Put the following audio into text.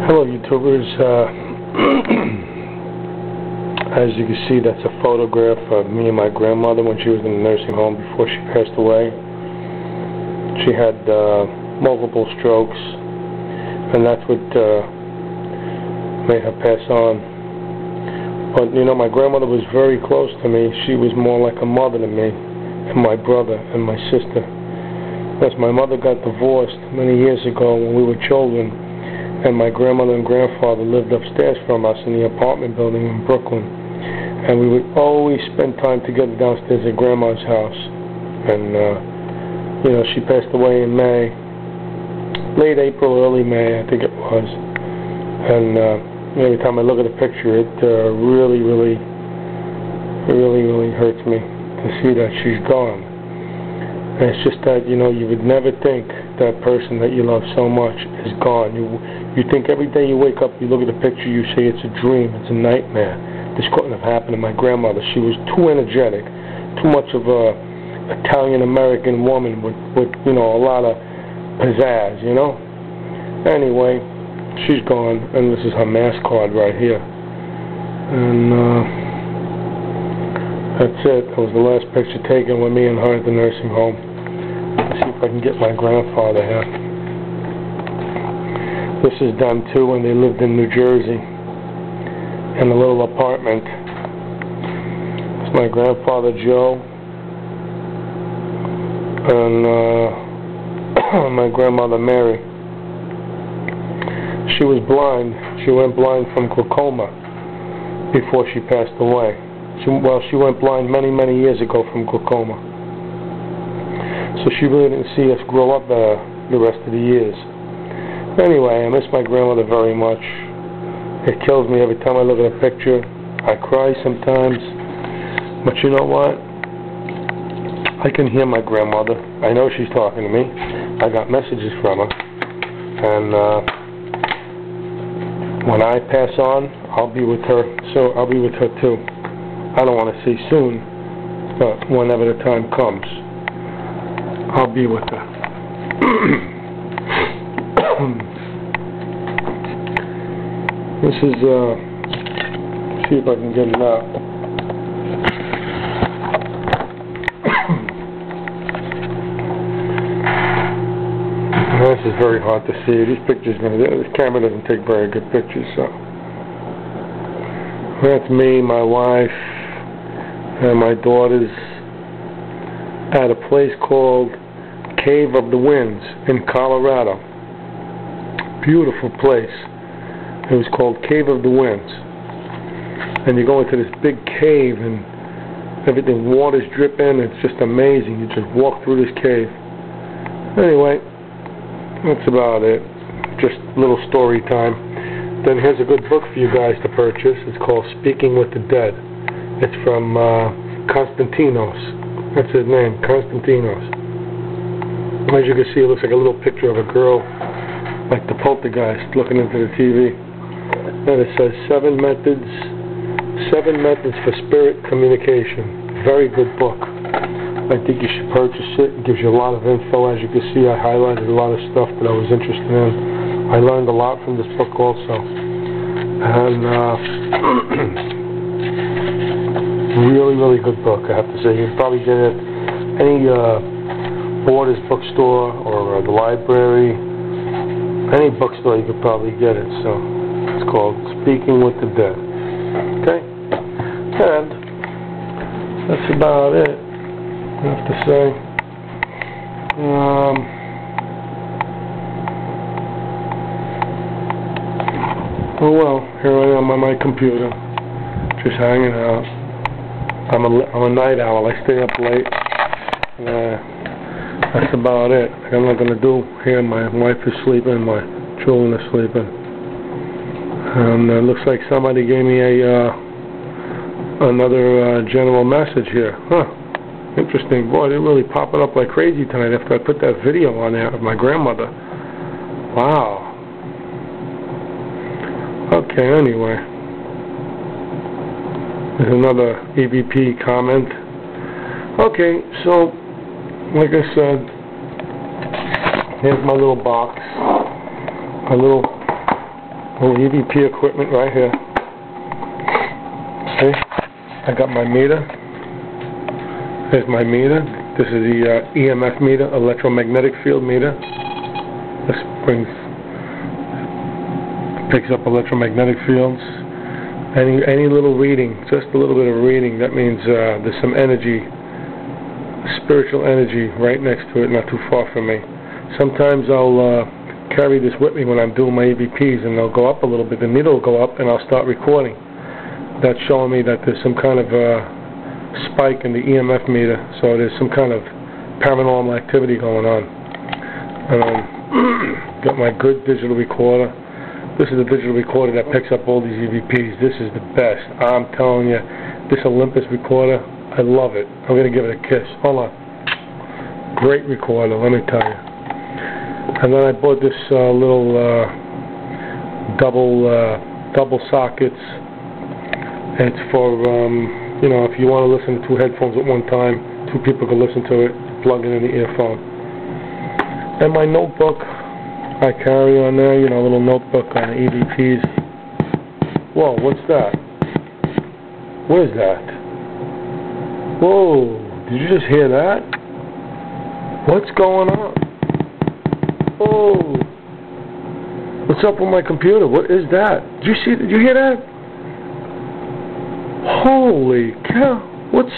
Hello YouTubers, as you can see, that's a photograph of me and my grandmother when she was in the nursing home before she passed away. She had multiple strokes, and that's what made her pass on. But you know, my grandmother was very close to me. She was more like a mother to me and my brother and my sister. As my mother got divorced many years ago when we were children, and my grandmother and grandfather lived upstairs from us in the apartment building in Brooklyn, and we would always spend time together downstairs at Grandma's house. And you know, she passed away in May, late April, early May, I think it was. And every time I look at a picture, it really hurts me to see that she's gone. And it's just that, you know, you would never think that person that you love so much is gone. You think every day you wake up, you look at the picture, you say it's a dream, it's a nightmare. This couldn't have happened to my grandmother. She was too energetic, too much of a Italian-American woman with you know, a lot of pizzazz, you know? Anyway, she's gone, and this is her mass card right here. And that's it. That was the last picture taken with me and her at the nursing home. Let's see if I can get my grandfather here. This is done too when they lived in New Jersey in a little apartment. It's my grandfather Joe and my grandmother Mary. She was blind. She went blind from glaucoma before she passed away. She went blind many years ago from glaucoma. So she really didn't see us grow up the rest of the years. Anyway, I miss my grandmother very much. It kills me every time I look at a picture. I cry sometimes. But you know what? I can hear my grandmother. I know she's talking to me. I got messages from her. And when I pass on, I'll be with her. So I'll be with her too. I don't want to say soon, but whenever the time comes, I'll be with her. This is, see if I can get it out. This is very hard to see. These pictures, this camera doesn't take very good pictures, so. That's me, my wife, and my daughters at a place called Cave of the Winds in Colorado. Beautiful place. It was called Cave of the Winds. And you go into this big cave and everything, water's dripping. It's just amazing. You just walk through this cave. Anyway, that's about it. Just a little story time. Then here's a good book for you guys to purchase. It's called Speaking with the Dead. It's from Konstantinos. That's his name, Konstantinos. As you can see, it looks like a little picture of a girl, like the poltergeist, looking into the TV. And it says 7 methods for spirit communication. Very good book. I think you should purchase it. It gives you a lot of info. As you can see, I highlighted a lot of stuff that I was interested in. I learned a lot from this book also. And really good book, I have to say. You can probably get it at any Borders bookstore or the library. Any bookstore you could probably get it. So it's called Speaking with the Dead. Okay? And that's about it, I have to say. Oh well, here I am on my computer, just hanging out. I'm a night owl. I stay up late. That's about it. I'm not going to do here. My wife is sleeping. My children are sleeping. And it looks like somebody gave me another general message here. Huh. Interesting. Boy, they're really popping up like crazy tonight after I put that video on there of my grandmother. Wow. Okay, anyway. There's another EVP comment. Okay, so, like I said, here's my little box. A little little EVP equipment right here. See? I got my meter. There's my meter. This is the EMF meter, electromagnetic field meter. This picks up electromagnetic fields. Any little reading, just a little bit of reading, that means there's some energy, spiritual energy right next to it, not too far from me. Sometimes I'll carry this with me when I'm doing my EVPs, and they'll go up a little bit. The needle will go up, and I'll start recording. That's showing me that there's some kind of spike in the EMF meter, so there's some kind of paranormal activity going on. Got my good digital recorder. This is a digital recorder that picks up all these EVPs. This is the best. I'm telling you, this Olympus recorder, I love it. I'm going to give it a kiss. Hold on. Great recorder, let me tell you. And then I bought this little double sockets. It's for, you know, if you want to listen to two headphones at one time, two people can listen to it, plug it in the earphone. And my notebook I carry on there, you know, a little notebook on the EVPs. Whoa, what's that? What is that? Whoa, did you just hear that? What's going on? Oh, what's up with my computer? What is that? Did you see? Did you hear that? Holy cow! What's